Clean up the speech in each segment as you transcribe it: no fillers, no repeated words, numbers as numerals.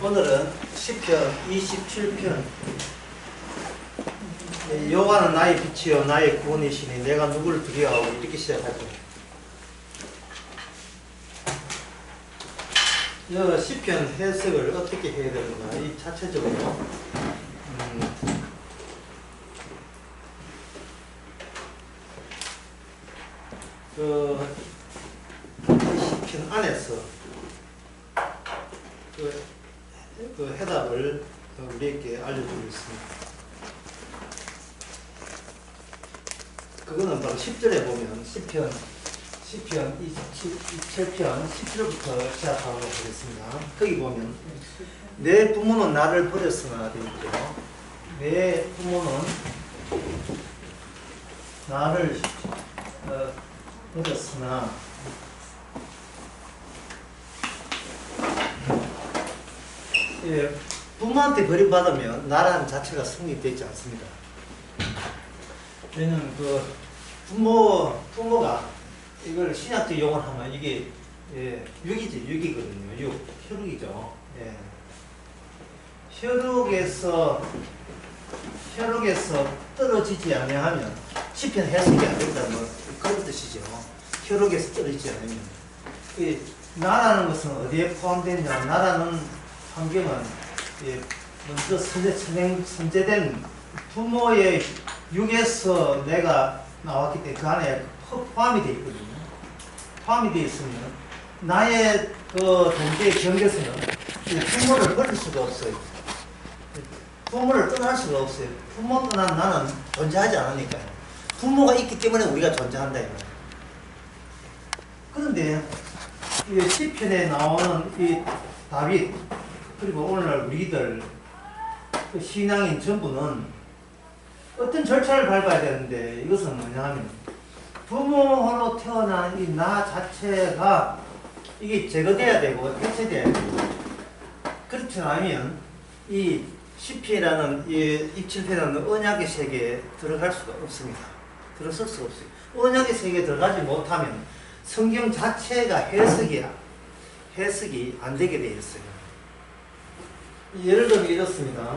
오늘은 시편 27편. 여호와는 나의 빛이요 나의 구원이시니 내가 누구를 두려워하고, 이렇게 시작하죠. 이 시편 해석을 어떻게 해야 되는가, 이 자체적으로 이 시편 안에서 그 해답을 우리에게 알려주고 있습니다. 그거는 바로 10절에 보면 시편 27편 10절부터 시작하도록 하겠습니다. 거기 보면 내 부모는 나를 버렸으나 되어 있죠. 내 부모는 나를 버렸으나 부모한테 버림받으면 나라는 자체가 성립되지 않습니다. 왜냐면 부모가 이걸 신약적 용어를 하면 이게 육이거든요. 혈육이죠. 혈육에서 떨어지지 아니하면 시편 해석이 안 된다는 뭐 그런 뜻이죠. 혈육에서 떨어지지 않으면. 나라는 것은 어디에 포함되냐? 나라는 환경은 먼저 선제된 부모의 육에서 내가 나왔기 때문에 그 안에 포함이 되어 있거든요. 포함이 되어 있으면 나의 존재의 경계에서는 부모를 버릴 수가 없어요. 부모를 떠날 수가 없어요. 부모 떠난 나는 존재하지 않으니까요. 부모가 있기 때문에 우리가 존재한다. 그런데 이 시편에 나오는 이 다윗, 그리고 오늘날 우리들 신앙인 전부는 어떤 절차를 밟아야 되는데, 이것은 뭐냐 하면 부모로 태어난 이 나 자체가 이게 제거돼야 되고 해체돼야 되고, 그렇지 않으면 이 시편이라는 이 27편이라는 언약의 세계에 들어갈 수가 없습니다. 들어설 수가 없어요. 언약의 세계에 들어가지 못하면 성경 자체가 해석이 안 되게 되어 있어요. 예를 들면 이렇습니다.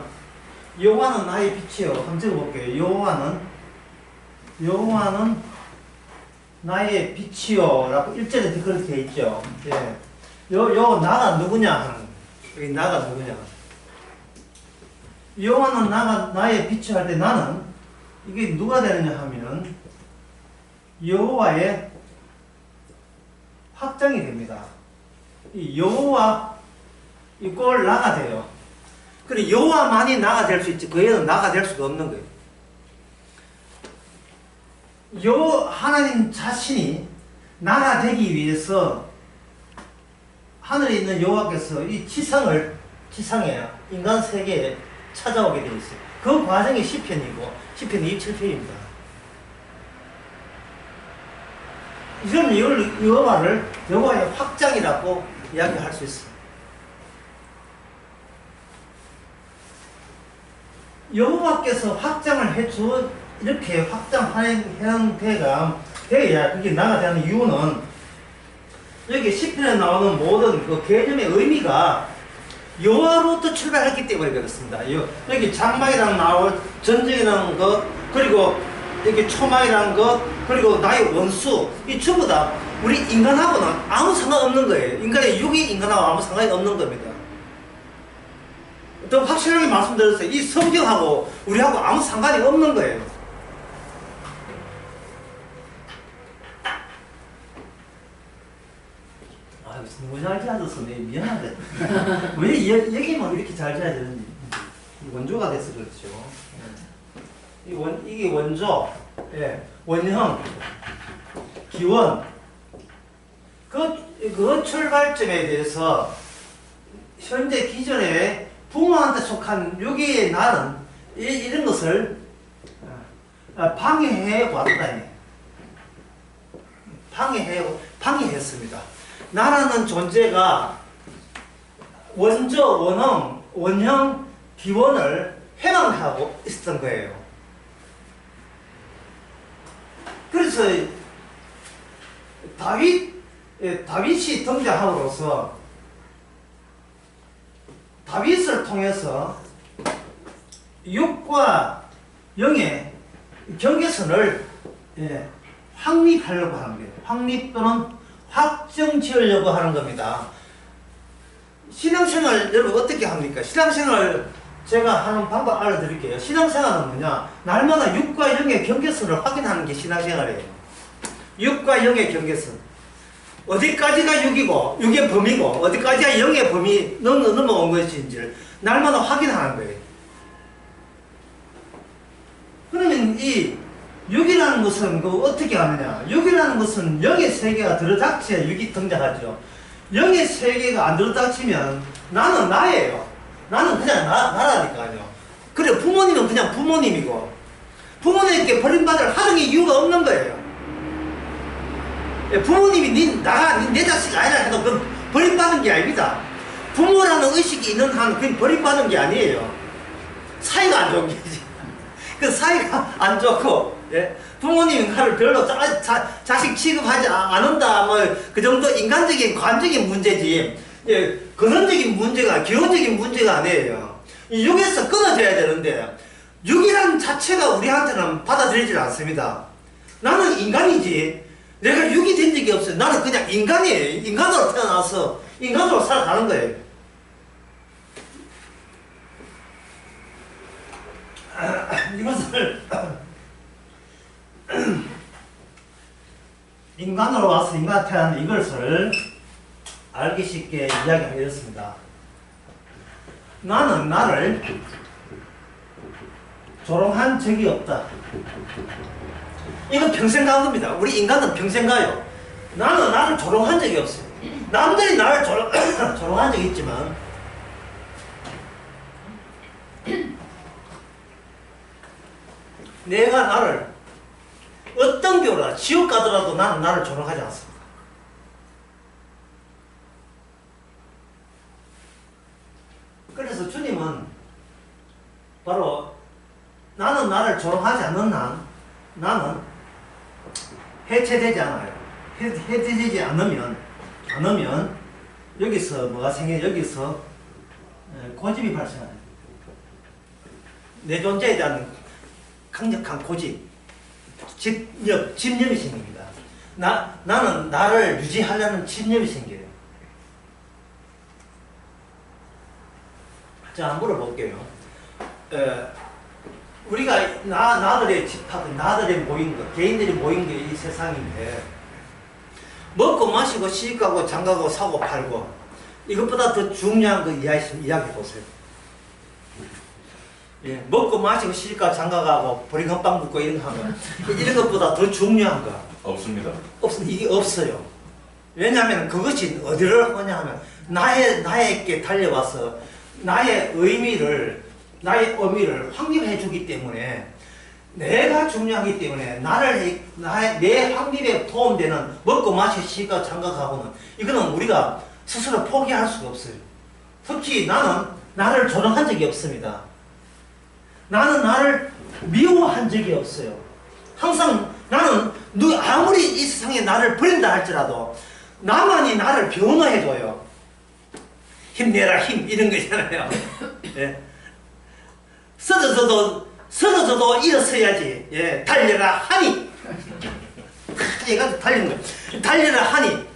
여호와는 나의 빛이요. 한번 적어볼게요. 여호와는 나의 빛이요 라고 1절에 그렇게 되어 있죠. 요 나가 누구냐? 여기 나가 누구냐? 여호와는 나의 빛이 할 때 나는 이게 누가 되느냐 하면 여호와의 확장이 됩니다. 이 여호와 이꼴 나가 돼요. 그래, 여호와만이 나가 될 수 있지, 그 애는 나가 될 수가 없는 거예요. 하나님 자신이 나가 되기 위해서 하늘에 있는 여호와께서 이 지상에 인간 세계에 찾아오게 되어 있어요. 그 과정이 시편이고, 시편 27편입니다. 이런 여호와의 확장이라고 이야기할 수 있어요. 여호와께서 확장을 해줘, 이렇게 확장하는 형태가 되어야 그게 나가 되는 이유는, 여기 시편에 나오는 모든 그 개념의 의미가 여호와로부터 출발했기 때문에 그렇습니다. 여기 장막이라는 나올 전쟁이라는 것, 그리고 여기 초막이라는 것, 그리고 나의 원수, 이 전부 다 우리 인간하고는 아무 상관없는 거예요. 인간의 육이 인간하고 아무 상관이 없는 겁니다. 더 확실하게 말씀드렸어요. 이 성경하고 우리하고 아무 상관이 없는 거예요. 너무 잘 찾아서 미안하다. 왜 얘기만 이렇게 잘 찾아야 되는지. 원조가 돼서 그렇죠. 이게 원조, 원형, 기원. 그 출발점에 대해서 현재 기존에 부모한테 속한 여기에 나는 이런 것을 방해해 왔다. 방해했습니다. 나라는 존재가 원조, 원형, 기원을 회망하고 있었던 거예요. 그래서 다윗이 등장함으로써 다빗을 통해서 6과 0의 경계선을 확립하려고 하는 거예요. 확립 또는 확정 지으려고 하는 겁니다. 신앙생활 여러분 어떻게 합니까? 신앙생활 제가 하는 방법 알려드릴게요. 신앙생활은 뭐냐? 날마다 6과 0의 경계선을 확인하는 게 신앙생활이에요. 6과 0의 경계선. 어디까지가 6이고 6의 범위고 어디까지가 0의 범위 넘어온 것인지를 날마다 확인하는 거예요. 그러면 이 6이라는 것은 어떻게 하느냐? 6이라는 것은 0의 세계가 들어닥쳐야 6이 등장하죠. 0의 세계가 안 들어닥치면 나는 나예요. 나는 그냥 나라니까요. 그래 부모님은 그냥 부모님이고 부모님께 버림받을 하등의 이유가 없는 거예요. 부모님이 내 자식이 아니라 해도 그건 버림받은 게 아닙니다. 부모라는 의식이 있는 한 그건 버림받은 게 아니에요. 사이가 안 좋은 게지. 그 사이가 안 좋고 부모님이 나를 별로 자식 취급하지 않는다 뭐 그 정도 인간적인 관적인 문제지 근원적인 문제가 기본적인 문제가 아니에요. 이 6에서 끊어져야 되는데 6이라는 자체가 우리한테는 받아들이질 않습니다. 나는 인간이지 내가 6이 된 적이 없어요. 나는 그냥 인간이에요. 인간으로 태어나서 인간으로 살아가는 거예요. 이것을 인간으로 와서 인간 태어난 이것을 알기 쉽게 이야기하면 이렇습니다. 나는 나를 조롱한 적이 없다. 이건 평생 가는 겁니다. 우리 인간은 평생 가요. 나는 나를 조롱한 적이 없어요. 남들이 나를 조롱한 적이 있지만 내가 나를 어떤 교라 지옥 가더라도 나는 나를 조롱하지 않습니다. 그래서 주님은 바로 나는 나를 조롱하지 않는 한 나는 해체되지 않아요. 해체되지 않으면 여기서 뭐가 생겨요? 여기서 고집이 발생해요. 내 존재에 대한 강력한 고집, 집념이 생깁니다. 나는 나를 유지하려는 집념이 생겨요. 자, 물어볼게요. 우리가 나들의 집합, 나들의 모인 것, 개인들이 모인 게 이 세상인데 먹고 마시고 시집가고 장가고 사고 팔고 이것보다 더 중요한 거 이야기 보세요. 예, 먹고 마시고 시집가고 장가가고 보리건빵 묻고 이런 거 하면 이런 것보다 더 중요한 거 없습니다. 이게 없어요. 왜냐하면 그것이 어디를 하냐 하면 나에게 달려와서 나의 의미를 확립해 주기 때문에 내가 중요하기 때문에 내 확립에 도움되는 먹고 마시고 시집가고 장가가고는 이거는 우리가 스스로 포기할 수가 없어요. 특히 나는 나를 조롱한 적이 없습니다. 나는 나를 미워한 적이 없어요. 항상 나는 아무리 이 세상에 나를 버린다 할지라도 나만이 나를 변호해줘요. 힘내라 힘 이런 거 있잖아요. 예. 쓰러져도 일어서야지. 예. 달려라 하니. 얘가 달리는 거야. 달려라 하니.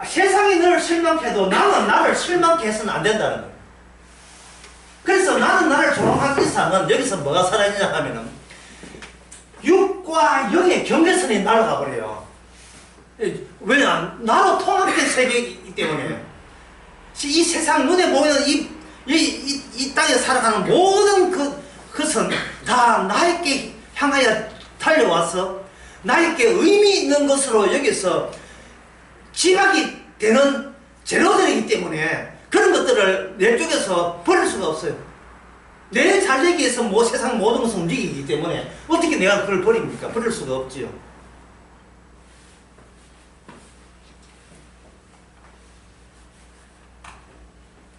세상이 너를 실망해도 나는 나를 실망케 해서는 안 된다는 거예요. 그래서 나는 나를 조롱한 이상은 여기서 뭐가 사라지냐 하면은 6과 0의 경계선이 날아가 버려요. 왜냐? 나로 통합된 세계이기 때문에 이 세상 눈에 보이는 이 땅에 살아가는 모든 그것은 다 나에게 향하여 달려와서 나에게 의미 있는 것으로 여기서 지각이 되는 재료들이기 때문에 그런 것들을 내 쪽에서 버릴 수가 없어요. 내 자력에서 세상 모든 것은 움직이기 때문에 어떻게 내가 그걸 버립니까? 버릴 수가 없지요.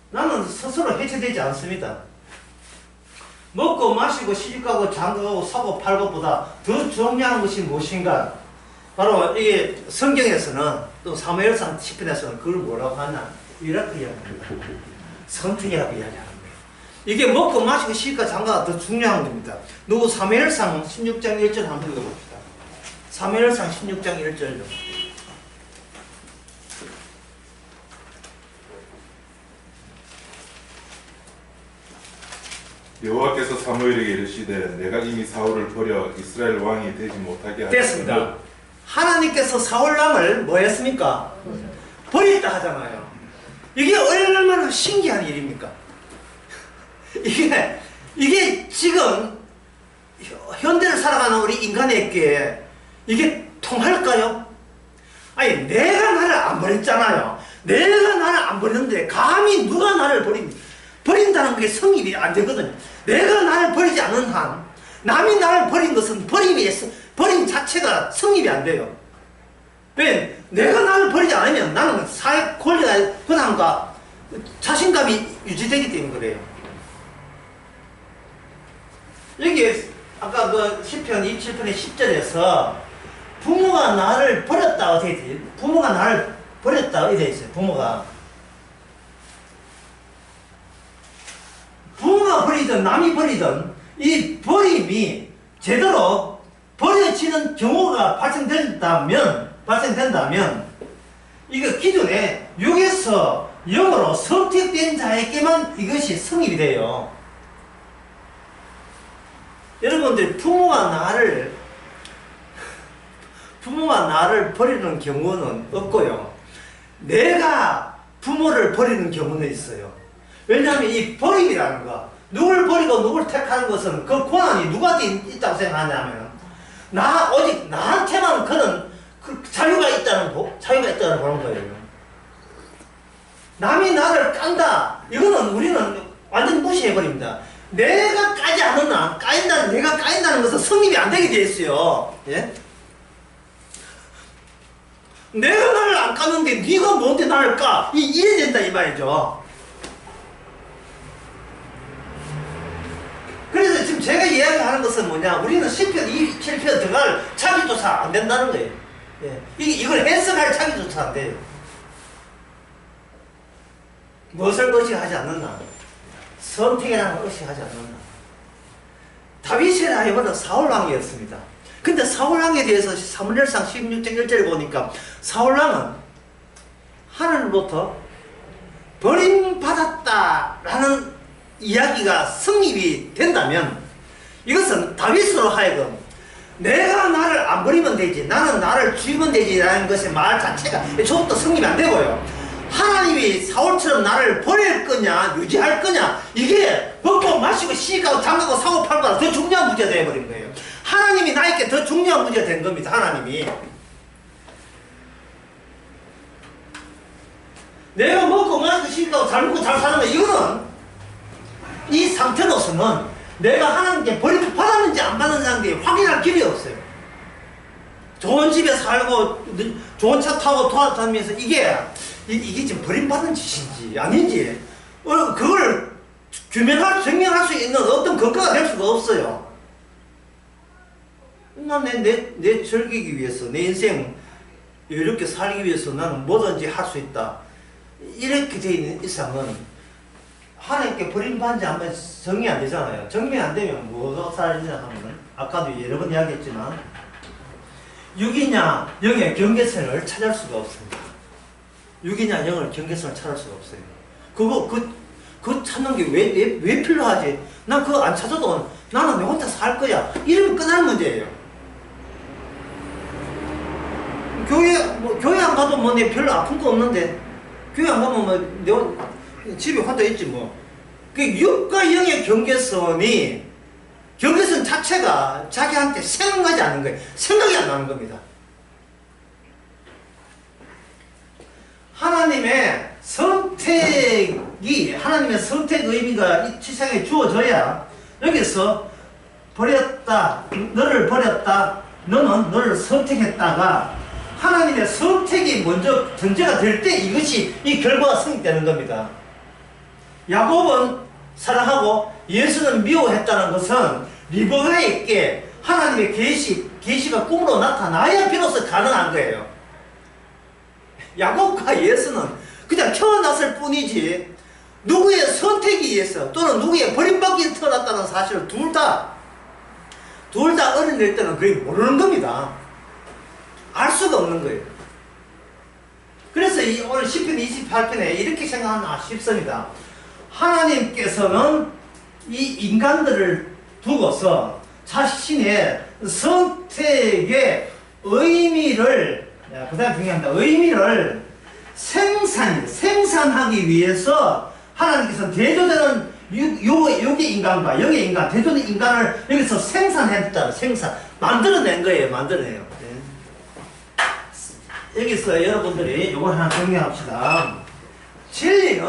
나는 스스로 해체되지 않습니다. 먹고 마시고 시집가고 장가가고 사고 팔고보다 더 중요한 것이 무엇인가? 바로 이게 성경에서는 또 사무엘상 10편에서는 그걸 뭐라고 하나 이렇게 이야기합니다. 선택이라고 이야기하는 거예요. 이게 먹고 마시고 쉴까 장가가 더 중요한 겁니다. 누구 사무엘상 16장 1절 한번 읽어봅시다. 사무엘상 16장 1절요. 여호와께서 사무엘에게 이르시되 내가 이미 사울을 버려 이스라엘 왕이 되지 못하게 하였으므로 됐습니다. 하나님께서 사울 왕을 뭐 했습니까? 버렸다 하잖아요. 이게 얼마나 신기한 일입니까? 이게 지금 현대를 살아가는 우리 인간에게 이게 통할까요? 아니 내가 나를 안 버렸잖아요. 내가 나를 안 버렸는데 감히 누가 나를 버린다는 게 성립이 안 되거든요. 내가 나를 버리지 않은 한 남이 나를 버린 것은 버림 자체가 성립이 안 돼요. 왜? 내가 나를 버리지 않으면 나는 사회 권리가 권한과 자신감이 유지되기 때문에 그래요. 여기 아까 그 시편 27편의 10절에서 부모가 나를 버렸다 어떻게 되지? 부모가 나를 버렸다 어떻게 되어 있어요? 부모가 버리든 남이 버리든 이 버림이 제대로 버려지는 경우가 발생된다면 이거 기존에 6에서 0으로 선택된 자에게만 이것이 성립이 돼요. 여러분들 부모가 나를 버리는 경우는 없고요. 내가 부모를 버리는 경우는 있어요. 왜냐하면 이 버림이라는 거, 누굴 버리고 누굴 택하는 것은 그 권한이 누구한테 있다고 생각하냐면 오직 나한테만 그 자유가 있다는 보는 거예요. 남이 나를 깐다, 이거는 우리는 완전 무시해버립니다. 내가 까지 않았나, 내가 까인다는 것은 성립이 안 되게 되어 있어요. 예? 내가 나를 안 까는데 네가 뭔데 나를 까? 이래 된다 이 말이죠. 그래서 지금 제가 이야기하는 것은 뭐냐, 우리는 10편, 27편 들어갈 자기조차 안 된다는 거예요. 예. 이걸 해석할 자기조차 안 돼요. 무엇을 의식하지 않는다? 선택이라는 의식하지 않는다. 다윗의 라이벌은 사울왕이었습니다. 근데 사울왕에 대해서 사무엘상 16장 1절에 보니까 사울왕은 하나님으로부터 버림받았다라는 이야기가 성립이 된다면 이것은 다윗으로 하여금 내가 나를 안 버리면 되지, 나는 나를 죽이면 되지라는 것의 말 자체가 저부터 성립이 안 되고요. 하나님이 사울처럼 나를 버릴 거냐 유지할 거냐, 이게 먹고 마시고 시가고 장가고 사고 팔고 더 중요한 문제가 되어버린 거예요. 하나님이 나에게 더 중요한 문제가 된 겁니다. 하나님이 내가 먹고 마시고 시가고 잘 먹고 잘 사는 거, 이거는 이 상태로서는 내가 하나님께 버림을 받았는지 안 받았는지 확인할 길이 없어요. 좋은 집에 살고 좋은 차 타고 돌아다니면서 이게 지금 버림받은 짓인지 아닌지 그걸 증명할 수 있는 어떤 근거가 될 수가 없어요. 내 즐기기 위해서, 내 인생 이렇게 살기 위해서 나는 뭐든지 할 수 있다, 이렇게 되어 있는 이상은 하나님께 버림받지 않으면 정리 안 되잖아요. 정리 안 되면 뭐가 살아지냐 하면 아까도 여러 번 이야기했지만 6이냐 0의 경계선을 찾을 수가 없습니다. 6이냐 0을 경계선을 찾을 수가 없어요. 그거 찾는 게 왜 필요하지? 난 그거 안 찾아도 나는 내 혼자 살 거야, 이러면 끝날 문제예요. 교회 안 가도 뭐 내 별로 아픈 거 없는데, 교회 안 가면 뭐 내 집에 혼자 있지 뭐. 그 6과 0의 경계선 자체가 자기한테 생각하지 않는 거예요. 생각이 안 나는 겁니다. 하나님의 선택 의미가 이 세상에 주어져야, 여기서 너를 버렸다, 너는 너를 선택했다가 하나님의 선택이 먼저 전제가 될 때 이것이 이 결과가 성립되는 겁니다. 야곱은 사랑하고 예수는 미워했다는 것은 리브가에게 하나님의 계시 계시가 꿈으로 나타나야 비로소 가능한 거예요. 야곱과 예수는 그냥 태어났을 뿐이지 누구의 선택에 의해서 또는 누구의 버림받기 태어났다는 사실을 둘 다 어린애일 때는 거의 모르는 겁니다. 알 수가 없는 거예요. 그래서 오늘 시편 28편에 이렇게 생각하나 싶습니다. 하나님께서는 이 인간들을 두고서 자신의 선택의 의미를, 그 다음 중요합니다. 의미를 생산하기 위해서 하나님께서 대조되는 육의 인간과 영의 인간, 대조된 인간을 여기서 생산했잖아요. 만들어낸 거예요. 만들어내요. 네. 여기서 여러분들이 이걸 하나 정리합시다. 진리는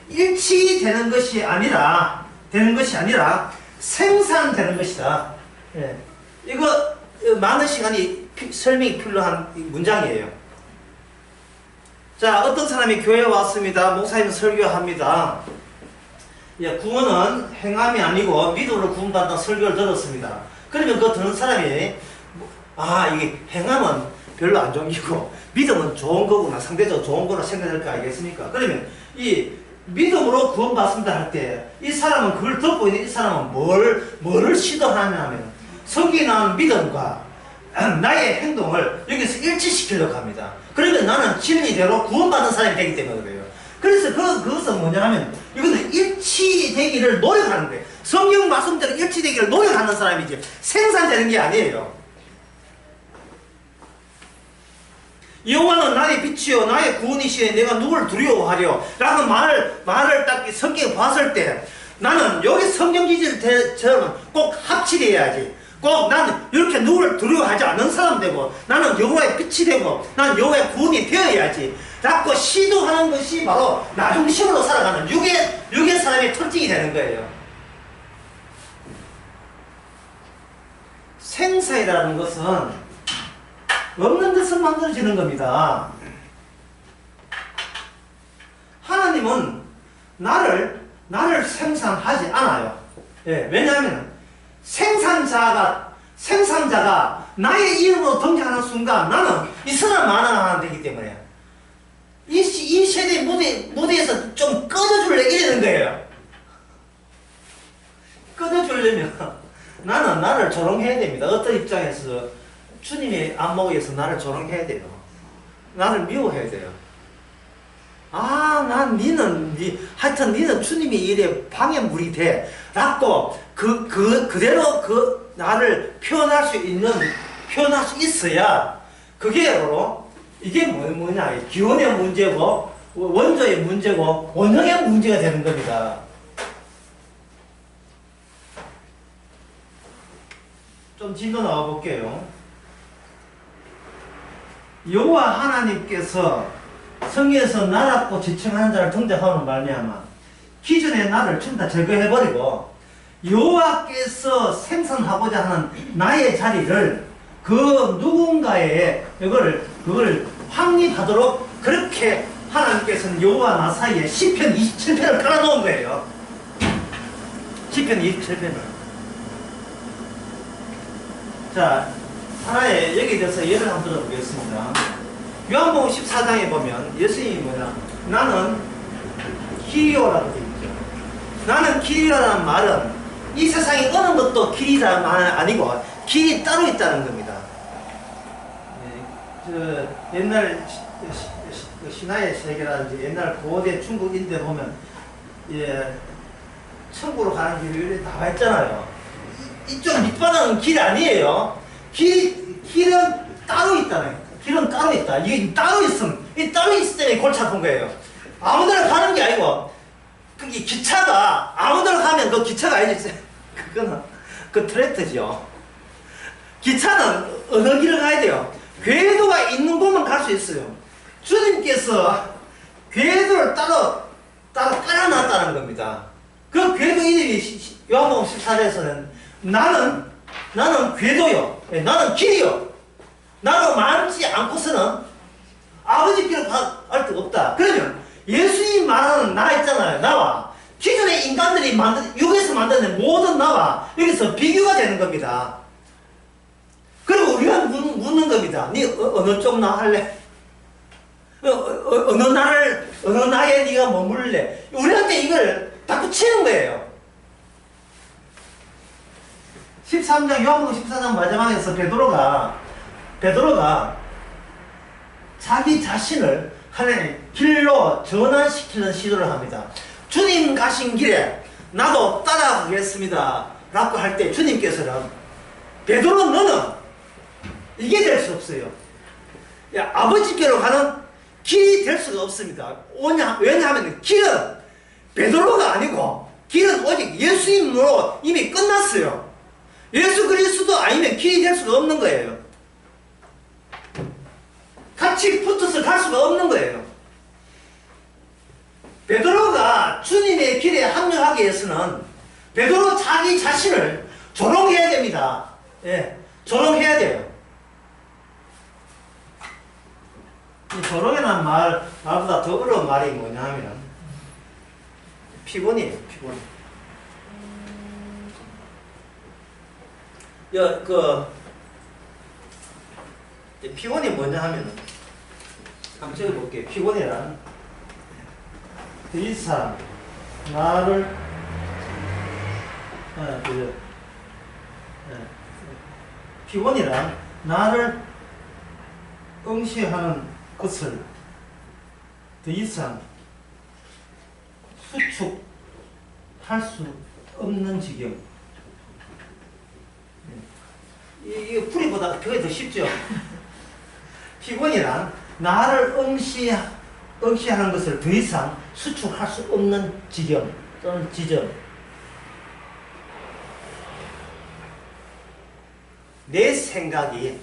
일치되는 것이 아니라 생산되는 것이다. 예. 이거 많은 시간이 설명이 필요한 문장이에요. 자, 어떤 사람이 교회에 왔습니다. 목사님 설교합니다. 예, 구원은 행함이 아니고 믿음으로 구원받는다는 설교를 들었습니다. 그러면 그 듣는 사람이 이게 행함은 별로 안 좋은 거고 믿음은 좋은 거구나, 상대적으로 좋은 거라 생각할 거 아니겠습니까? 그러면 이 믿음으로 구원받습니다 할 때 이 사람은 그걸 듣고 있는 이 사람은 뭐를 시도하냐면 성경에 나오는 믿음과 나의 행동을 여기서 일치시키려고 합니다. 그러면 나는 진리대로 구원받는 사람이 되기 때문에 그래요. 그래서 그것은 뭐냐 하면 이거는 일치되기를 노력하는 거예요. 성경 말씀대로 일치되기를 노력하는 사람이지 생산되는 게 아니에요. 여호와는 나의 빛이요 나의 구원이시에 내가 누구를 두려워하려 라는 말을 딱 성경에 봤을 때 나는 여기 성경 지지처럼 꼭 합치해야지. 꼭 나는 이렇게 누구를 두려워하지 않는 사람 되고 나는 여호와의 빛이 되고 나는 여호와의 구원이 되어야지 라고 시도하는 것이 바로 나 중심으로 살아가는 육의 사람의 특징이 되는 거예요. 생사이라는 것은 없는 데서 만들어지는 겁니다. 하나님은 나를 생산하지 않아요. 예, 왜냐하면 생산자가 나의 이름으로 등장하는 순간 나는 이 사람 만화가 되기 때문에 이 세대 무대에서 좀 꺼져줄래 이러는 거예요. 꺼져주려면 나를 조롱해야 됩니다. 어떤 입장에서 주님의 안목에서 나를 조롱해야 돼요. 나를 미워해야 돼요. 하여튼 니는 주님이 이래 방해물이 돼. 라고 그대로 나를 표현할 수 있어야 그게 바로 이게 뭐냐. 기원의 문제고, 원조의 문제고, 원형의 문제가 되는 겁니다. 좀 진도 나와 볼게요. 여호와 하나님께서 성경에서 나라고 지칭하는 자를 등장하는 말미암아 기존의 나를 전부 다 제거해버리고 여호와께서 생산하고자 하는 나의 자리를 그 누군가의 그걸 확립하도록 그렇게 하나님께서는 여호와 나 사이에 시편 27편을 깔아놓은 거예요. 시편 27편을. 자, 하나의 여기에 대해서 예를 한번 들어보겠습니다. 요한복음 14장에 보면 예수님이 뭐냐? 나는 길이요라고 되어 있죠. 나는 길이라는 말은 이 세상에 어느 것도 길이라는 말은 아니고 길이 따로 있다는 겁니다. 옛날 신화의 세계라든지 옛날 고대 중국인데 보면 천국으로 가는 길이 이렇게 나와 있잖아요. 이쪽 밑바닥은 길 아니에요. 길은 따로 있다는 거예요. 길은 따로 있다. 이게 따로 있으면, 이 따로 있을 때 골치 아픈 거예요. 아무데나 가는 게 아니고, 이 기차가, 아무데나 가면 그 기차가 아니지. 그거는, 그 트랙터죠. 기차는 어느 길을 가야 돼요? 궤도가 있는 곳만 갈 수 있어요. 주님께서 궤도를 따로 깔아놨다는 겁니다. 그 궤도 이름이 요한복음 14절에서는 나는 궤도요. 나는 길이요. 나로 많지 않고서는 아버지 길을 갈 데가 없다. 그러면 예수님이 말하는 나 있잖아요. 나와 기존의 인간들이 육에서 만드는 모든 나와 여기서 비교가 되는 겁니다. 겁니다. 니 어느 쪽 나 할래? 어느 나에 네가 머물래? 우리한테 이걸 자꾸 치는 거예요. 13장, 요한복음 14장 마지막에서 베드로가 자기 자신을 하나님의 길로 전환시키는 시도를 합니다. 주님 가신 길에 나도 따라가겠습니다 라고 할 때 주님께서는 베드로 너는 이게 될 수 없어요. 야, 아버지께로 가는 길이 될 수가 없습니다. 왜냐하면 길은 베드로가 아니고 길은 오직 예수님으로 이미 끝났어요. 예수 그리스도 아니면 길이 될 수가 없는 거예요. 같이 붙어서 갈 수가 없는 거예요. 베드로가 주님의 길에 합류하기 위해서는 베드로 자기 자신을 조롱해야 됩니다. 예, 조롱해야 돼요. 이 조롱이라는 말보다 더 어려운 말이 뭐냐 하면 피곤이에요, 피곤. 피곤이 뭐냐 하면 한번 적어볼게요. 피곤이란 이 사람 나를 피곤이란 나를 응시하는 것을 더 이상 수축할 수 없는 지경. 이게 풀이보다 그게 더 쉽죠. 피곤이란 나를 응시하는 것을 더 이상 수축할 수 없는 지경 또는 지점. 내 생각이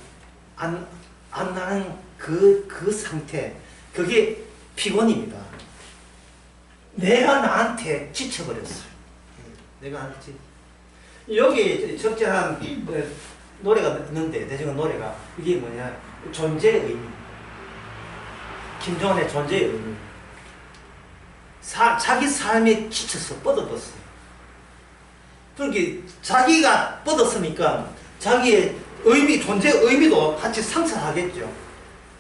안 나는 그 상태, 그게 피곤입니다. 내가 나한테 지쳐버렸어요. 내가 나한테 여기 적절한 노래가 있는데, 대중은 노래가 이게 뭐냐, 존재의 의미. 김종환의 존재의 의미. 자기 삶에 지쳐서 뻗어버렸어요. 그렇게 자기가 뻗었으니까 자기의 의미, 존재의 의미도 같이 상실하겠죠.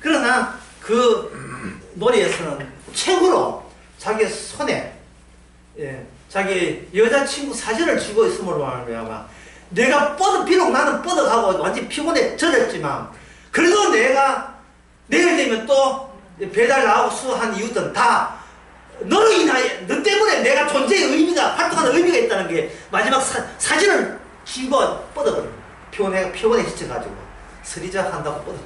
그러나 그 노래에서는 최고로 자기 손에 자기 여자친구 사진을 쥐고 있음으로 말미암아 내가 비록 나는 뻗어가고 완전 피곤해 젖었지만 그래도 내가 내일 되면 또 배달 나오고 수한 이유들은 다 너로 인하여 너 때문에 내가 존재의 의미가 활동하는 의미가 있다는 게 마지막 사진을 쥐고 뻗어버려. 피곤해 지쳐가지고 스리작 한다고 뻗어.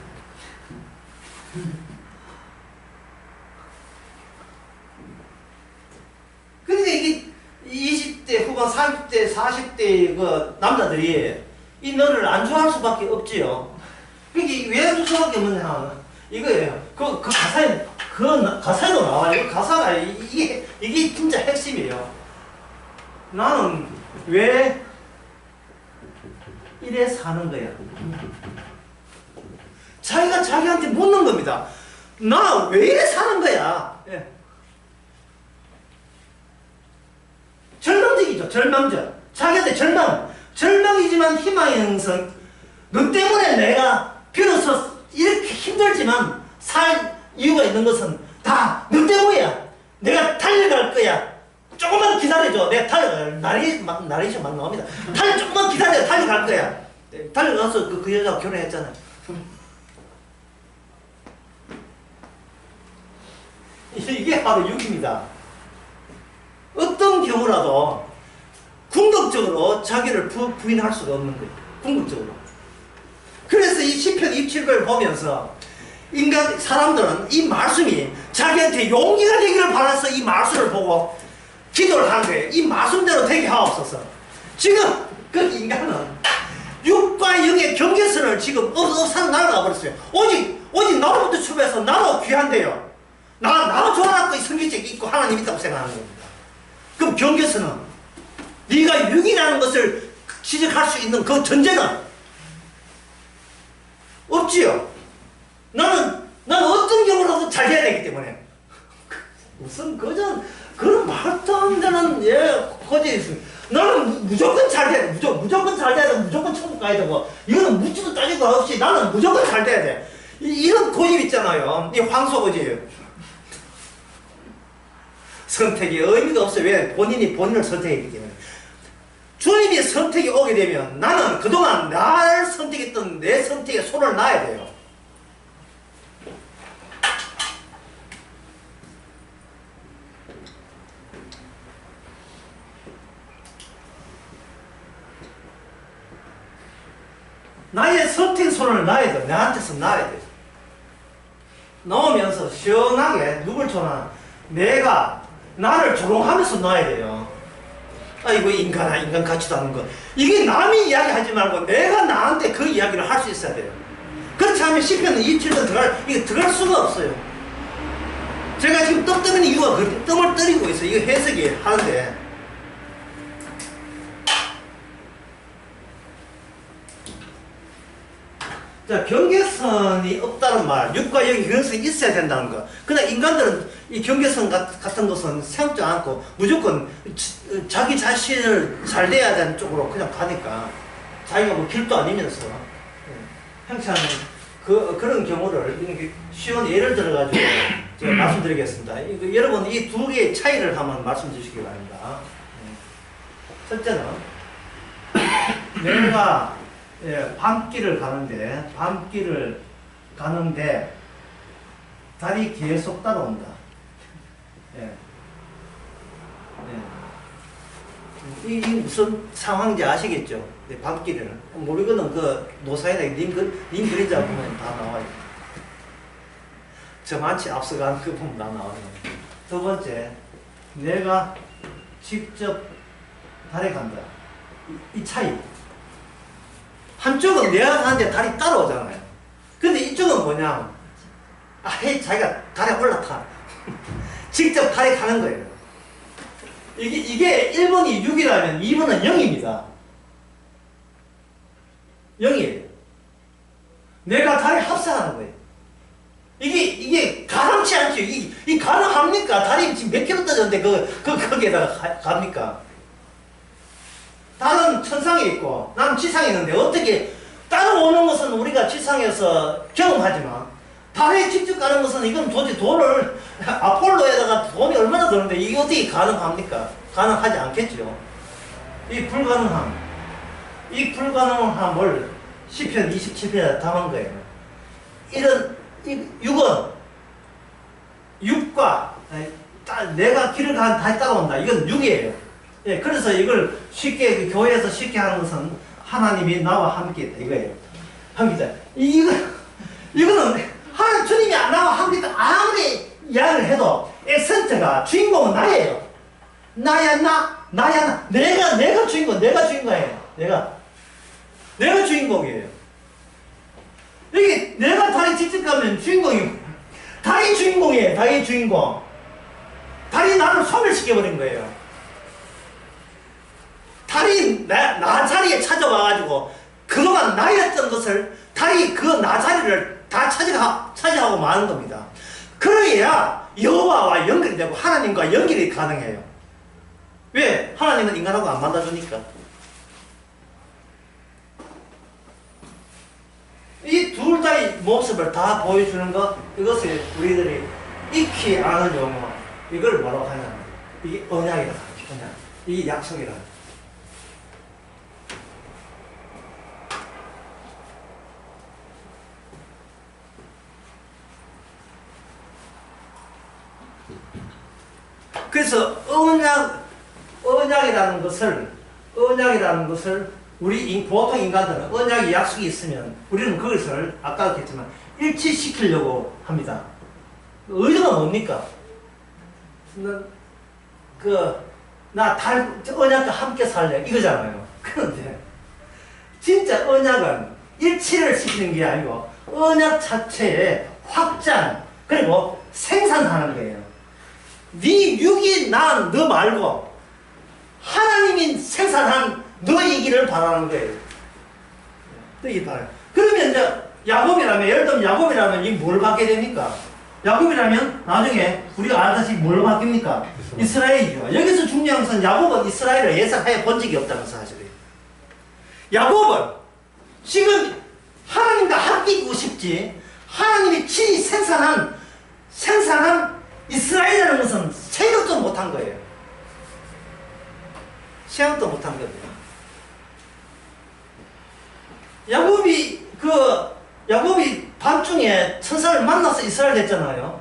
근데 이게 20대 후반, 30대, 40대 그 남자들이 이 너를 안 좋아할 수밖에 없지요. 이게 왜 안 좋아할 수밖에 없느냐 이거예요. 그 가사에도 나와요. 그 가사가 이게 진짜 핵심이에요. 나는 왜 이래 사는 거야. 자기가 자기한테 묻는 겁니다. 나 왜 이래 사는 거야. 예. 절망적이죠. 절망적. 자기한테 절망이지만 희망의 형성. 너 때문에 내가 비로소 이렇게 힘들지만 살 이유가 있는 것은 다 너 때문이야. 내가 달려갈 거야. 조금만 기다려줘. 내가 달려갈 나레이션 막 나옵니다. 조금만 기다려. 달려갈 거야. 달려가서 그 여자하고 결혼했잖아. 이게 바로 육입니다. 어떤 경우라도 궁극적으로 자기를 부인할 수가 없는 거예요. 궁극적으로. 그래서 이 시편 27편을 보면서 사람들은 이 말씀이 자기한테 용기가 되기를 바라서 이 말씀을 보고 기도를 하는 거예요. 이 말씀대로 되게 하옵소서. 지금 그 인간은 육과 영의 경계선을 지금 없애서 날아가 버렸어요. 오직 나로부터 출발해서 나로 귀한데요. 나로 좋아하고 성경책이 있고 하나님 있다고 생각하는 겁니다. 그럼 경계선은 네가 육이라는 것을 지적할 수 있는 그 전제는 없지요. 나는 어떤 경우라도 잘 돼야 되기 때문에 무슨 그런 말도 안 되는 거짓이 있습니다. 나는 무조건 잘 돼야 돼. 무조건 잘 돼야 돼. 무조건 천국 가야 되고, 이거는 묻지도 따지고 없이 나는 무조건 잘 돼야 돼. 이런 고집 있잖아요. 이 황소 고집. 선택이 의미가 없어요. 왜? 본인이 본인을 선택했기 때문에. 주님이 선택이 오게 되면 나는 그동안 날 선택했던 내 선택에 손을 놔야 돼요. 나의 선택 손을 놔야 돼. 나한테서 놔야 돼. 넣으면서 시원하게 누굴 줘나 내가 나를 조롱하면서 놔야 돼요. 아이고 인간아, 인간 같지도 않은 거. 이게 남이 이야기하지 말고 내가 나한테 그 이야기를 할 수 있어야 돼요. 그렇지 않으면 시편 27도 이게 들어갈 수가 없어요. 제가 지금 떡 뜨는 이유가 뜸을 때리고 있어요. 이거 해석이 하는데. 자, 경계선이 없다는 말, 육과 영의 경계선이 있어야 된다는 거. 그러나 인간들은 이 경계선 같은 것은 생각지 않고 무조건 자기 자신을 잘 돼야 되는 쪽으로 그냥 가니까 자기가 뭐 길도 아니면서 행차하는 그런 경우를 쉬운 예를 들어가지고 제가 말씀드리겠습니다. 여러분 이 두 개의 차이를 한번 말씀드리시기 바랍니다. 첫째는 내가 밤길을 가는데 달이 계속 따라온다. 이게 무슨 상황인지 아시겠죠? 밤길을 모르거든 그 노사이나 님 그림자 보면 다 나와요. 저만치 앞서간 그 부분 다 나와요. 두 번째, 내가 직접 달에 간다. 이 차이. 한쪽은 내가 가는데 달이 따라오잖아요. 근데 이쪽은 뭐냐? 자기가 달에 올라타. 직접 달에 가는 거예요. 이게 1번이 6이라면 2번은 0입니다. 0이에요. 내가 달에 합사하는 거예요. 이게 가능치 않죠. 이 가능합니까? 달이 지금 몇 킬로 떨어졌는데 거기에다가 갑니까? 달은 천상에 있고 나는 지상에 있는데 어떻게 따라오는 것은 우리가 지상에서 경험하지만 달에 직접 가는 것은 이건 도저히 돈을 아폴로에다가 돈이 얼마나 드는데 이게 어떻게 가능합니까? 가능하지 않겠죠. 이 불가능함을 시편 27편에 담은 거예요. 이런 6과 내가 길을 가는 달이 따라온다. 이건 6이에요. 예, 그래서 이걸 쉽게 교회에서 쉽게 하는 것은 하나님이 나와 함께 있다 이거예요. 함께 있다. 이거는 주님이 나와 함께 있다. 아무리 이야기를 해도 에센트가 주인공은 나예요. 나야 나. 내가 주인공, 내가 주인공이에요. 내가 주인공이에요. 이게 내가 달이 직접 가면 주인공이 달이 주인공이에요. 달이 주인공. 달이 나를 소멸시켜버린 거예요. 달이 나 자리에 찾아와가지고 그동안 나였던 것을 달이 그 나 자리를 다 차지하고 마는 겁니다. 그래야 여호와와 연결이 되고 하나님과 연결이 가능해요. 왜? 하나님은 인간하고 안 만나주니까. 이 둘 다의 모습을 다 보여주는 것, 이것을 우리들이 익히 아는 용어, 이걸 뭐라고 하냐? 이게 언약이다. 언약. 이게 약속이다. 그래서 언약이라는 것을 우리 보통 인간들은 언약의 약속이 있으면 우리는 그것을 아까 했지만 일치시키려고 합니다. 의도가 뭡니까? 나 언약과 함께 살래 이거잖아요. 그런데 진짜 언약은 일치를 시키는 게 아니고 언약 자체의 확장 그리고 생산하는 거예요. 네 육이 난 너 말고 하나님이 생산한 너이기를 바라는 거예요. 너이기 바라요. 그러면 이제 야곱이라면 예를 들면 야곱이라면 이 뭘 받게 됩니까? 야곱이라면 나중에 우리가 알다시피 뭘 바뀝니까? 이스라엘이죠. 여기서 중요한 것은 야곱은 이스라엘을 예상하여 본 적이 없다는 사실이에요. 야곱은 지금 하나님과 합기고 싶지 하나님이 친히 생산한 이스라엘이라는 것은 생각도 못한 거예요. 생각도 못한 겁니다. 야곱이 밤중에 천사를 만나서 이스라엘 됐잖아요.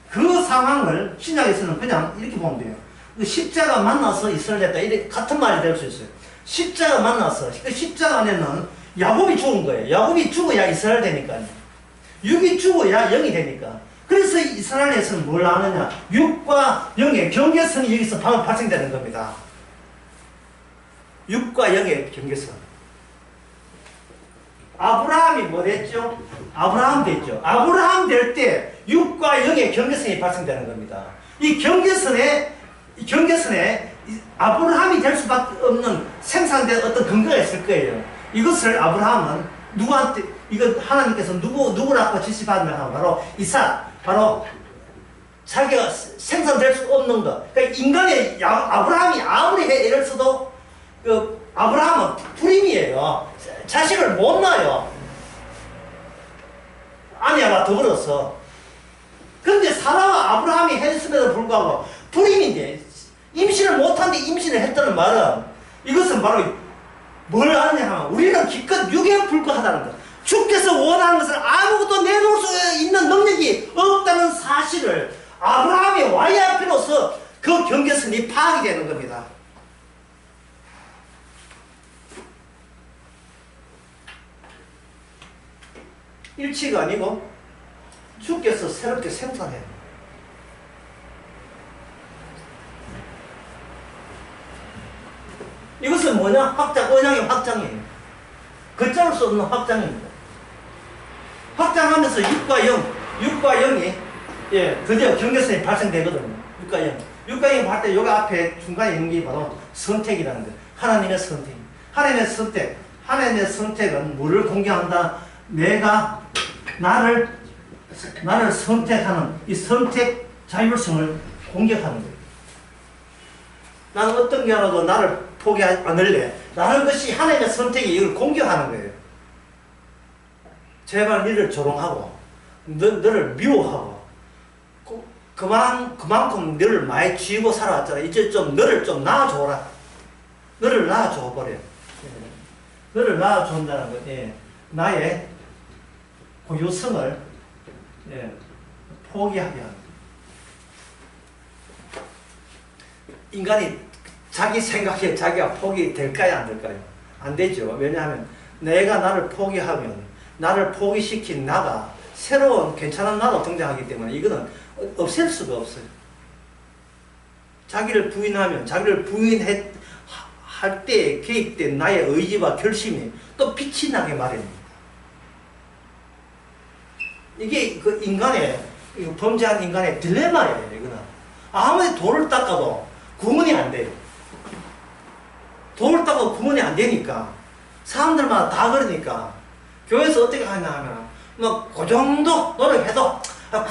그 상황을 신약에서는 그냥 이렇게 보면 돼요. 그 십자가 만나서 이스라엘 됐다. 이렇게 같은 말이 될 수 있어요. 십자가 만나서 그 십자가 안에는 야곱이 죽은 거예요. 야곱이 죽어야 이스라엘 되니까요. 육이 죽어야 영이 되니까. 그래서 이스라엘에서는 뭘 하느냐? 육과 영의 경계선이 여기서 바로 발생되는 겁니다. 육과 영의 경계선. 아브라함이 뭐 됐죠? 아브라함 됐죠. 아브라함 될 때 육과 영의 경계선이 발생되는 겁니다. 이 경계선에 아브라함이 될 수밖에 없는 생산된 어떤 근거가 있을 거예요. 이것을 아브라함은 누구한테, 이거 하나님께서 누구라고 지시받으면 바로 이삭, 바로 자기가 생산될 수 없는 것. 그러니까 인간의 아브라함이 아무리 애를 써도 아브라함은 불임이에요. 자식을 못 낳아요. 아내와 더불어서. 그런데 사라와 아브라함이 했음에도 불구하고 불임인데 임신을 못한데 임신을 했다는 말은 이것은 바로 뭘 하느냐 하면 우리는 기껏 육에 불과하다는 것. 주께서 원하는 것을 아무것도 내놓을 수 있는 능력이 없다는 사실을 아브라함이 와야 비로소 그 경계선이 파악이 되는 겁니다. 일치가 아니고 주께서 새롭게 생산해요. 이것은 뭐냐? 언약의 확장이에요. 걷잡을 수 없는 확장입니다. 확장하면서 육과 영이 드디어 경계선이 발생되거든요. 육과 영. 육과 영이 할 때 여기 앞에 중간에 있는 게 바로 선택이라는 거예요. 하나님의 선택. 하나님의 선택은 뭐를 공개한다? 내가 나를 선택하는 이 선택 자율성을 공격하는 거예요. 나는 어떤 게 하나도 나를 포기하지 않을래. 라는 것이 하나님의 선택이 이걸 공격하는 거예요. 제발 너를 조롱하고 너를 미워하고 그만큼 너를 많이 쥐고 살아왔잖아. 이제 너를 좀 낳아줘라. 너를 낳아줘버려. 너를 낳아준다는 것. 나의 고유성을 포기하게 하는 거예요. 인간이 자기 생각에 자기가 포기될까요? 안 될까요? 안 되죠. 왜냐하면 내가 나를 포기하면 나를 포기시킨 나가 새로운 괜찮은 나가 등장하기 때문에 이거는 없앨 수가 없어요. 자기를 부인하면 자기를 부인할 때 개입된 나의 의지와 결심이 또 빛이 나게 마련입니다. 이게 그 인간의 범죄한 인간의 딜레마예요. 이거는 아무리 돌을 닦아도 구원이 안 돼요. 돌을 닦아도 구원이 안 되니까 사람들마다 다 그러니까 교회에서 어떻게 하냐 하면 뭐 그 정도 노력해도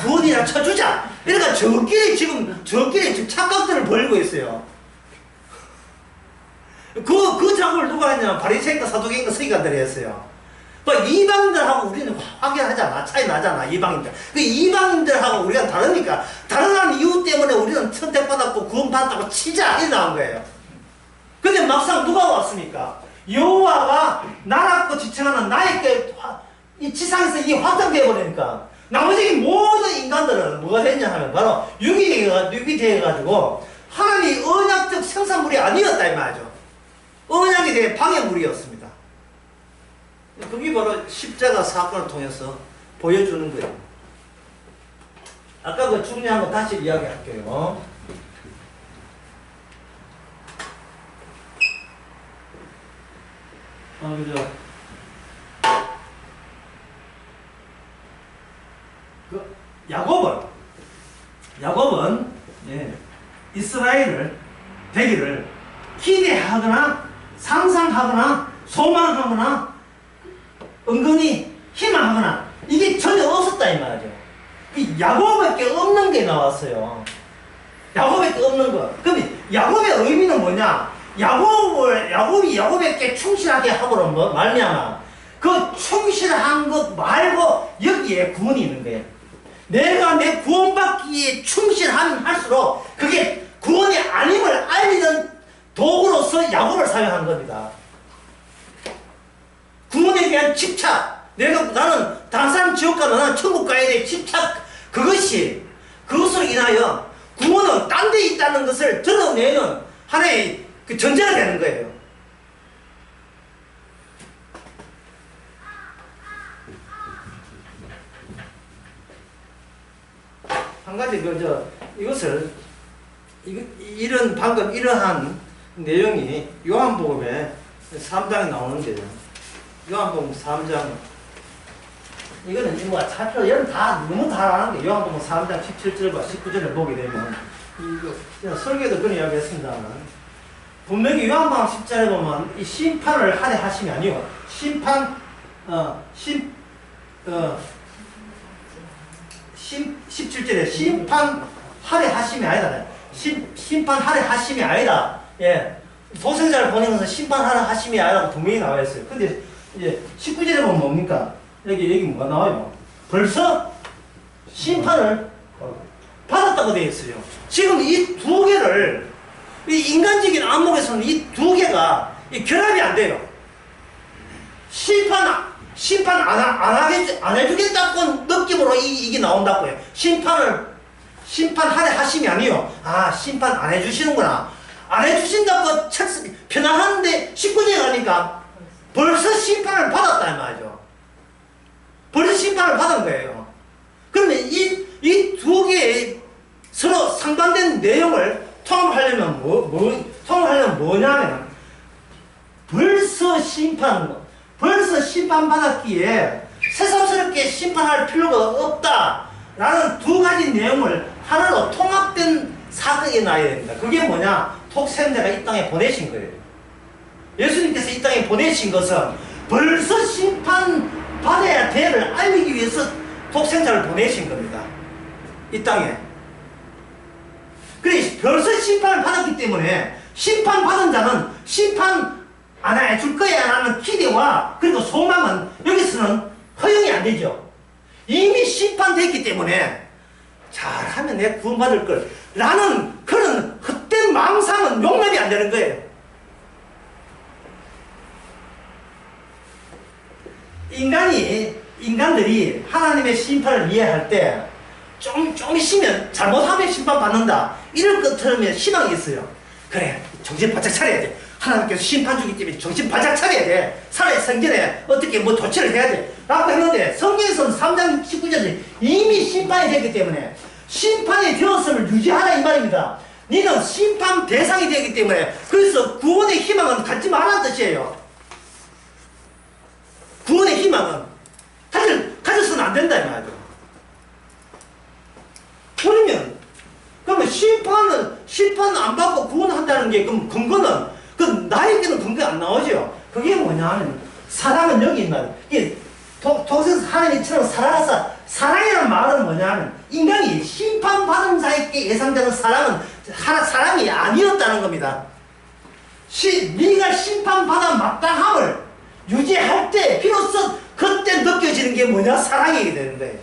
구원이나 쳐주자. 그러니까 저끼리 지금 착각들을 벌이고 있어요. 그 작업을 누가 했냐면 바리새인과 사두개인과 서기관들이 했어요. 이방인들하고 우리는 확연하잖아. 차이 나잖아. 이방인들. 그 이방인들하고 우리가 다르니까 다른 이유 때문에 우리는 선택받았고 구원받았다고 치자. 이렇게 나온 거예요. 근데 막상 누가 왔습니까? 여호와가 나라고 지칭하는 나의 이 지상에서 이게 확장되어 버리니까 나머지 모든 인간들은 뭐가 됐냐 하면 바로 육이 되어가지고 하나님이 언약적 생산물이 아니었다 이 말이죠. 언약에 대해 방해물이었습니다. 그게 바로 십자가 사건을 통해서 보여주는 거예요. 아까 그 중요한 거 다시 이야기할게요. 그죠? 야곱은 이스라엘을 되기를 기대하거나 상상하거나 소망하거나 은근히 희망하거나 이게 전혀 없었다 이 말이죠. 이 야곱밖에 없는 게 나왔어요. 야곱밖에 없는 거. 그럼 야곱의 의미는 뭐냐? 야곱이 야곱에게 충실하게 하고는 말미암아 그 충실한 것 말고 여기에 구원이 있는 거예요. 내가 내 구원받기에 충실하면 할수록 그게 구원이 아님을 알리는 도구로서 야곱을 사용한 겁니다. 구원에 대한 집착, 나는 다른 사람 지옥 가면 나는 천국 가야 돼 집착, 그것으로 인하여 구원은 딴 데 있다는 것을 드러내는 하나의 그 전제가 되는 거예요. 한 가지 방금 이러한 내용이 요한복음에 3장에 나오는데요. 요한복음 3장 이거는 뭐 차표 얘는 다 너무 다 아는 게 요한복음 3장 17절과 19절을 보게 되면 이거 설교도 그런 이야기 했습니다만 분명히 요한복음 10절에 보면 이 심판을 하려 하심이 아니요 17절에 심판하려 하심이 아니다. 심판하려 하심이 아니다. 예. 독생자를 보내는 것은 심판하려 하심이 아니라고 분명히 나와 있어요. 근데 이제 19절에 보면 뭡니까? 여기 뭐가 나와요? 벌써 심판을 받았다고 되어 있어요. 지금 이 두 개를, 이 인간적인 안목에서는 이 두 개가 결합이 안 돼요. 심판 안 해주겠다고 느낌으로 이게 나온다고요. 심판하려 하심이 아니요. 아, 심판 안 해주시는구나. 안 해주신다고 편안한데 19절에 가니까 벌써 심판을 받았다 이 말이죠. 벌써 심판을 받은 거예요. 그러면 이 두 개의 서로 상반된 내용을 통합하려면 통합하려면 뭐냐면 벌써 심판받았기에 새삼스럽게 심판할 필요가 없다라는 두 가지 내용을 하나로 통합된 사건이 나야 됩니다. 그게 뭐냐? 독생자가 이 땅에 보내신 거예요. 예수님께서 이 땅에 보내신 것은 벌써 심판받아야 돼를 알리기 위해서 독생자를 보내신 겁니다. 이 땅에. 그래, 벌써 심판을 받았기 때문에 심판받은 자는 심판 안 해줄 거야 라는 기대와 그리고 소망은 여기서는 허용이 안 되죠. 이미 심판됐기 때문에 잘하면 내가 구원받을 걸 라는 그런 헛된 망상은 용납이 안 되는 거예요. 인간들이 하나님의 심판을 이해할 때 좀 있으면 잘못하면 심판받는다 이럴 것처럼 희망이 있어요. 그래, 정신 바짝 차려야 돼. 하나님께서 심판 주기 때문에 정신 바짝 차려야 돼. 살아야 생전에 어떻게 뭐 조치를 해야 돼 라고 했는데 성경에서는 3장 19절에 이미 심판이 됐기 때문에 심판이 되었음을 유지하라 이 말입니다. 너는 심판 대상이 되기 때문에 그래서 구원의 희망은 갖지 말라는 뜻이에요. 구원의 희망은 가져서는 안 된다 이 말이죠. 그러면 심판 안 받고 구원한다는 게 그럼 근거는 나에게는 근거 안 나오죠. 그게 뭐냐 하면 사랑은 여기 있나. 이게 독생자 하나님처럼 살아서 사랑이라는 말은 뭐냐 하면 인간이 심판받은 자에게 예상되는 사랑은 사랑이 아니었다는 겁니다. 네가 심판받아 마땅함을 유지할 때 비로소 그때 느껴지는 게 뭐냐? 사랑이게 되는 거예요.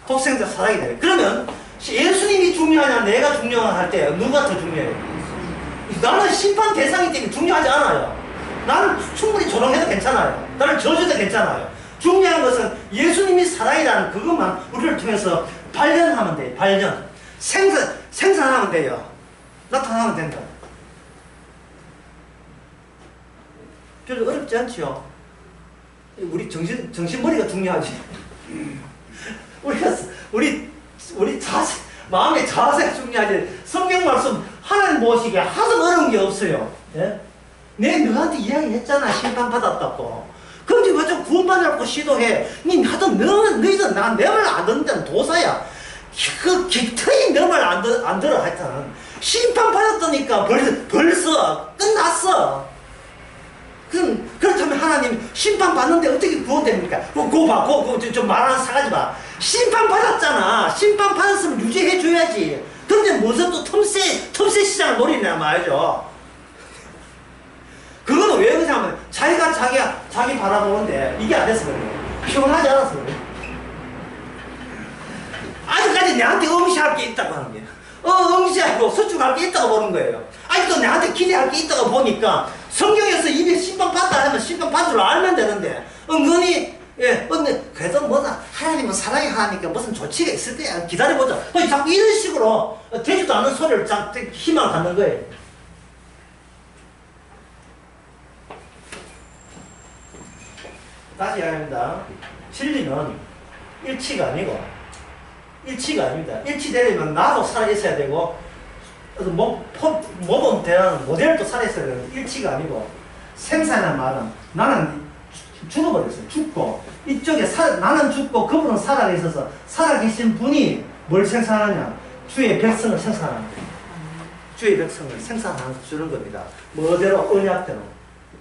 독생자 사랑이 돼요. 그러면 예수님이 중요하냐 내가 중요할 때 누가 더 중요해요? 나는 심판 대상이기 때문에 중요하지 않아요. 나는 충분히 조롱해도 괜찮아요. 나를 저주해도 괜찮아요. 중요한 것은 예수님이 사랑이라는 그것만 우리를 통해서 발견하면 돼요. 발견. 생산하면 돼요. 나타나면 된다. 별로 어렵지 않지요? 우리 정신머리가 중요하지. 우리 자세, 마음의 자세가 중요하지. 성경 말씀 하나님 보시기에 하도 어려운 게 없어요. 예? 내가 너한테 이야기했잖아. 심판 받았다고. 그런데 왜 좀 구원받으라고 시도해? 너희들 내 말 안 듣는 데는 도사야. 그 기꺼이 내 말 안 들어 하여튼 심판 받았다니까 벌써 끝났어. 그렇다면 하나님 심판 받는데 어떻게 구원됩니까? 그거 좀 말하는 사가지 마. 심판 받았잖아. 심판 받았으면 유지해 줘야지. 근데 무슨 또 틈새 시장을 노리냐 말이죠. 그거는 왜 그러냐면 자기 바라보는데 이게 안 돼서 그래요. 피곤하지 않아서 그래요. 아직까지 내한테 응시할 게 있다고 하는 거예요. 응시하고 수축할 게 있다고 보는 거예요. 아직도 내한테 기대할 게 있다고 보니까 성경에서 이미 심판받다 하면 심판받을 줄 알면 되는데 은근히 그래도 뭐다 하나님은 사랑이 하니까 무슨 조치가 있을 거야 기다려보자. 자꾸 이런 식으로 되지도 않은 소리를 자꾸 희망을 갖는 거예요. 다시 이야기합니다. 진리는 일치가 아니고 일치가 아닙니다. 일치되려면 나도 살아있어야 되고 모범 대한 모델도 살아있어야 되는 일치가 아니고 생사라는 말은 나는 죽어버렸어요. 죽고 이쪽에 나는 죽고 그분은 살아있어서 살아계신 분이 뭘 생산하냐 주의 백성을 생산하는 거예요. 주의 백성을 생산하는 겁니다. 뭐대로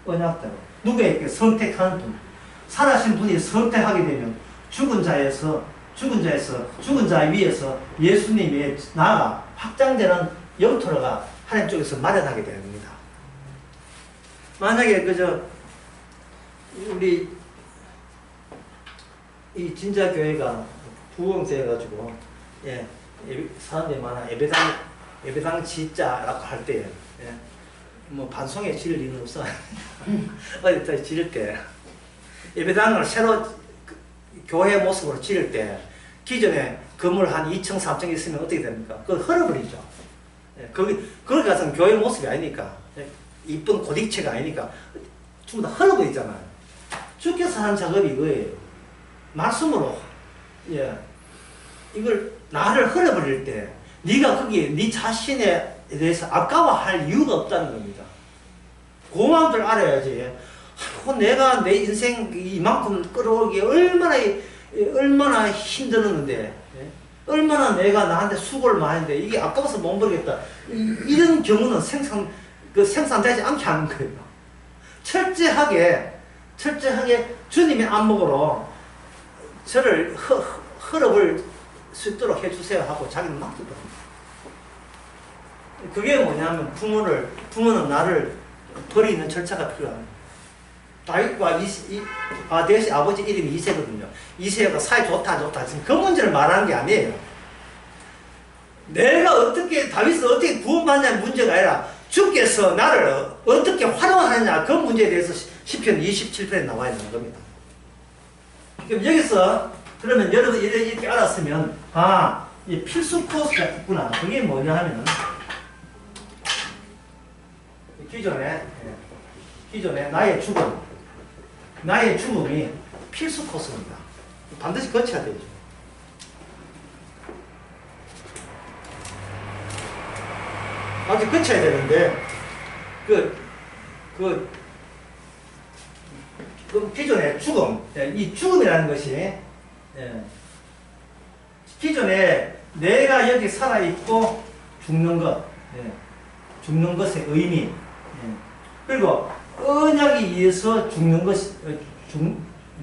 언약대로 누구에게 선택하는 분 살아신 분이 선택하게 되면 죽은 자 위에서 예수님의 나아가 확장되는 영토가 하나님 쪽에서 마련하게 됩니다. 만약에 우리 이 진짜 교회가 부흥되어가지고 사람들이 많아 예배당 짓자라고 할 때 뭐 반송에 지을 일은 없어. 어디 지을 때 예배당을 새로 교회 모습으로 지을 때 기존에 건물 한 2층 3층 있으면 어떻게 됩니까? 그거 헐어버리죠. 거기 가서는 교회 모습이 아니니까 이쁜 고딕체가 아니니까 전부 다 헐어버리잖아요. 주께서 하는 작업이 이거예요. 말씀으로 이걸 나를 헐어버릴 때 네가 거기에 네 자신에 대해서 아까워할 이유가 없다는 겁니다. 그 마음들 알아야지. 내가 내 인생 이만큼 끌어오기에 얼마나 힘들었는데 얼마나 내가 나한테 수고를 많이 했는데 이게 아까워서 못 버리겠다. 이런 경우는 생산되지 않게 하는 거예요. 철저하게 주님의 안목으로 저를 헐어볼 수 있도록 해주세요 하고 자기는 맡겨버립니다. 그게 뭐냐면 부모는 나를 버리는 절차가 필요합니다. 다윗과 다윗의 아버지 이름이 이새거든요. 이새가 사이 좋다 안 좋다 그 문제를 말하는 게 아니에요. 다윗을 어떻게 구원받냐는 문제가 아니라 주께서 나를 어떻게 활용하느냐 그 문제에 대해서 시편 27편에 나와 있는 겁니다. 그럼 여기서 그러면 여러분 이렇게 알았으면 이 필수 코스가 있구나. 그게 뭐냐 하면 기존에 나의 죽음이 필수 코스입니다. 반드시 거쳐야 되죠. 아주 거쳐야 되는데 그 기존의 죽음, 이 죽음이라는 것이 기존에 내가 여기 살아있고 죽는 것의 의미, 그리고 언약에 의해서 죽는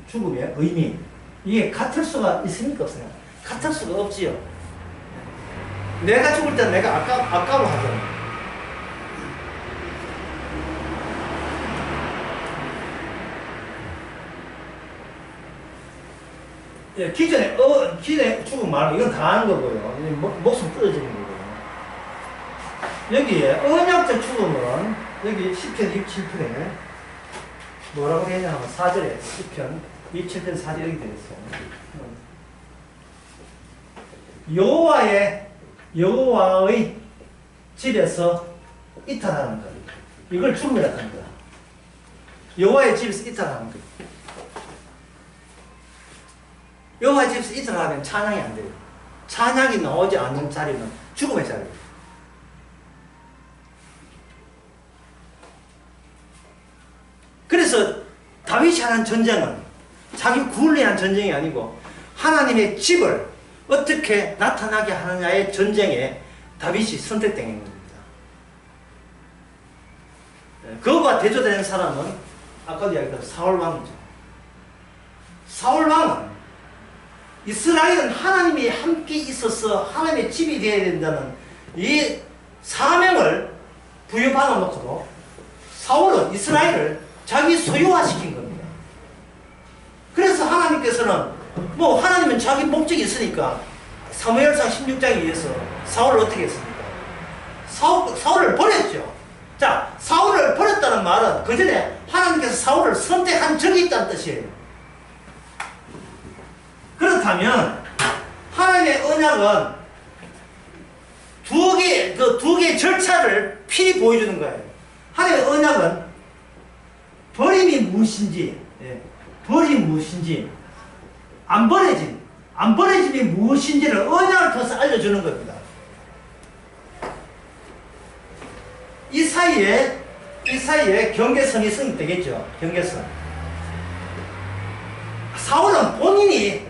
죽음의 의미, 이게 같을 수가 있습니까? 없어요? 같을 수가 없지요. 내가 죽을 때 내가 아까워하잖아. 기존에 죽음 말고 이건 다 하는 거고요. 목숨 끊어지는 거고요. 여기에 언약적 죽음은 여기 시편 27편에 뭐라고 되냐면 4절에 시편 27편 4절에 이렇게 되어 있어요. 여호와의 집에서 이탈하는 것. 이걸 죽음이라고 하는 거야. 여호와의 집에서 이탈하는 것. 여호와의 집에서 이탈하면 찬양이 안 돼요. 찬양이 나오지 않는 자리는 죽음의 자리예요. 그래서 다윗이 하는 전쟁은 자기 구원을 위한 전쟁이 아니고 하나님의 집을 어떻게 나타나게 하느냐의 전쟁에 다윗이 선택된 겁니다. 그것과 대조되는 사람은 아까도 이야기했던 사울 왕이죠. 사울 왕은 이스라엘은 하나님이 함께 있어서 하나님의 집이 되어야 된다는 이 사명을 부여받아 놓고도 사울은 이스라엘을 자기 소유화시킨 겁니다. 그래서 하나님께서는 뭐 하나님은 자기 목적이 있으니까 사무엘상 16장에 의해서 사울을 어떻게 했습니까? 사울을 버렸죠. 자, 사울을 버렸다는 말은 그 전에 하나님께서 사울을 선택한 적이 있다는 뜻이에요. 그렇다면 하나님의 언약은 두 개의 절차를 필히 보여주는 거예요. 하나님의 언약은 버림이 무엇인지, 버림이 무엇인지, 안 버려짐이 무엇인지를 언약을 통해서 알려주는 겁니다. 이 사이에 경계선이 성립되겠죠. 경계선. 사울은 본인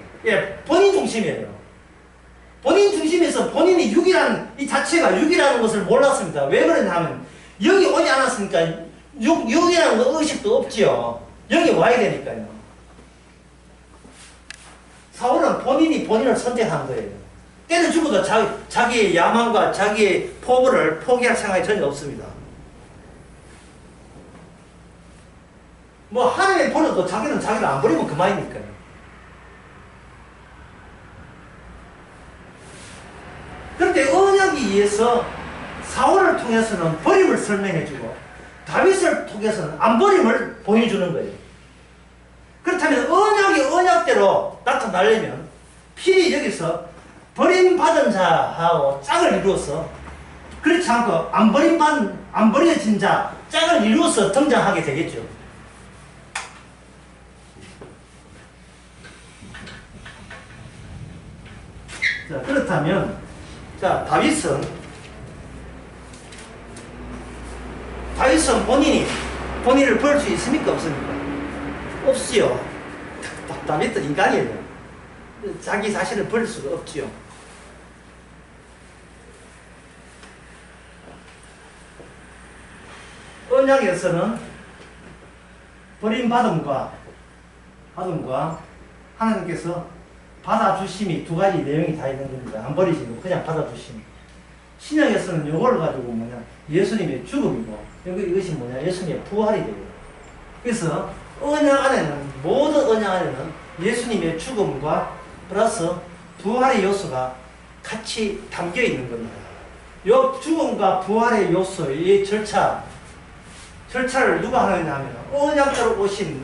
중심이에요. 본인 중심에서 본인이 육이라는 이 자체가 육이라는 것을 몰랐습니다. 왜 그러냐면 여기 오지 않았으니까 육이라는 의식도 없지요. 여기 와야 되니까요. 사울은 본인을 선택한 거예요. 때려 죽어도 자기의 야망과 자기의 포부를 포기할 생각이 전혀 없습니다. 뭐 하나님 버려도 자기는 자기를 안 버리면 그만이니까요. 그런데 언약에 의해서 사울을 통해서는 버림을 설명해주고 다윗을 통해서는 안 버림을 보여주는 거예요. 그렇다면 언약이 언약대로 나타나려면 필히 여기서 버림받은 자하고 짝을 이루어서 그렇지 않고 안 버려진 자 짝을 이루어서 등장하게 되겠죠. 자, 그렇다면 다윗은 본인을 버릴 수 있습니까? 없습니까? 없지요. 다윗도 인간이에요. 자기 자신을 버릴 수가 없지요. 언약에서는 버림받음과 하나님께서 받아주심이 두 가지 내용이 다 있는 겁니다. 안 버리시고 그냥 받아주심. 신약에서는 요걸 가지고 예수님의 죽음이고 이것이 예수님의 부활이 돼요. 그래서 언약 안에는 모든 언약 안에는 예수님의 죽음과 플러스 부활의 요소가 같이 담겨 있는 겁니다. 요 죽음과 부활의 요소의 절차를 누가 하느냐 하면 언약대로 오신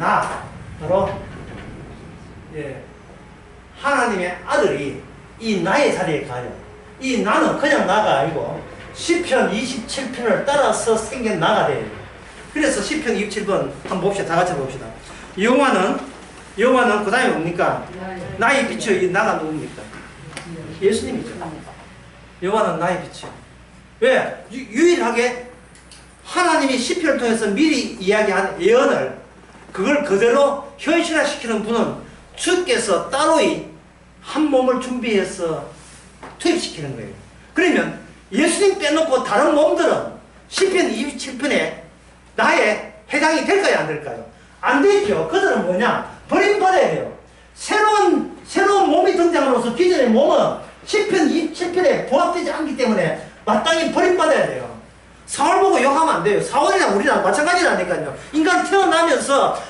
바로 하나님의 아들이 이 나의 자리에 가요. 이 나는 그냥 나가 아니고 시편 27편을 따라서 생긴 나가 돼요. 그래서 시편 27번 한번 봅시다. 다 같이 봅시다. 여호와는 그 다음에 뭡니까? 나의 빛이요. 이 나가 누굽니까? 예수님이죠. 여호와는 나의 빛이요. 왜? 유일하게 하나님이 시편을 통해서 미리 이야기한 예언을 그걸 그대로 현실화시키는 분은 주께서 따로이 한 몸을 준비해서 투입시키는 거예요. 그러면 예수님 빼놓고 다른 몸들은 시편 27편에 나에 해당이 될까요? 안 될까요? 안 되죠. 그들은 버림받아야 돼요. 새로운 몸이 등장으로서 기존의 몸은 시편 27편에 부합되지 않기 때문에 마땅히 버림받아야 돼요. 사울 보고 욕하면 안 돼요. 사울이랑 우리랑 마찬가지라니까요. 인간 태어나면서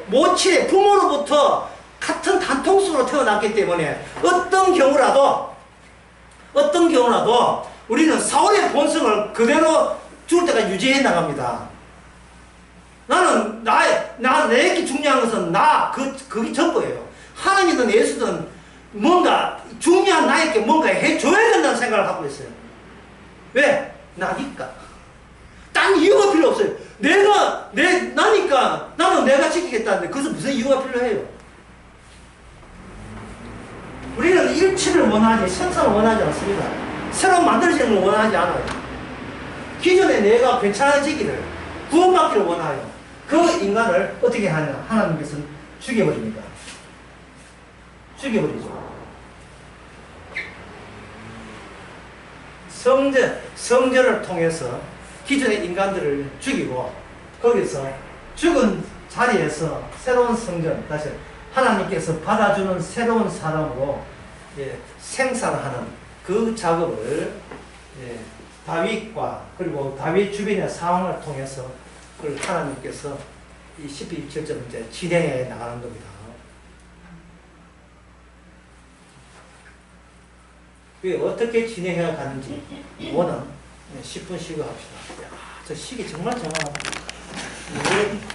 모친의 부모로부터 같은 단통수로 태어났기 때문에 어떤 경우라도 우리는 사울의 본성을 그대로 죽을 때까지 유지해 나갑니다. 나는 내게 중요한 것은 그게 전부예요. 하나님이든 예수든 뭔가 중요한 나에게 뭔가 해줘야 된다는 생각을 갖고 있어요. 왜? 나니까. 딴 이유가 필요 없어요. 나니까 나는 내가 지키겠다는데 그것은 무슨 이유가 필요해요? 우리는 일치를 원하지 생산을 원하지 않습니다. 새로 만들어지는 걸 원하지 않아요. 기존의 내가 괜찮아지기를 구원받기를 원하요. 그 인간을 어떻게 하냐? 하나님께서는 죽여버립니다. 죽여버리죠. 성전을 통해서 기존의 인간들을 죽이고 거기서 죽은 자리에서 새로운 성전, 다시 하나님께서 받아주는 새로운 사람으로 생산하는 그 작업을 다윗과 그리고 다윗 주변의 상황을 통해서 그걸 하나님께서 이 12.7점 이제 진행해 나가는 겁니다. 어떻게 진행해 가는지, 그거는 10분 쉬고 합시다. 야, 저 시기 정말 정확합니다.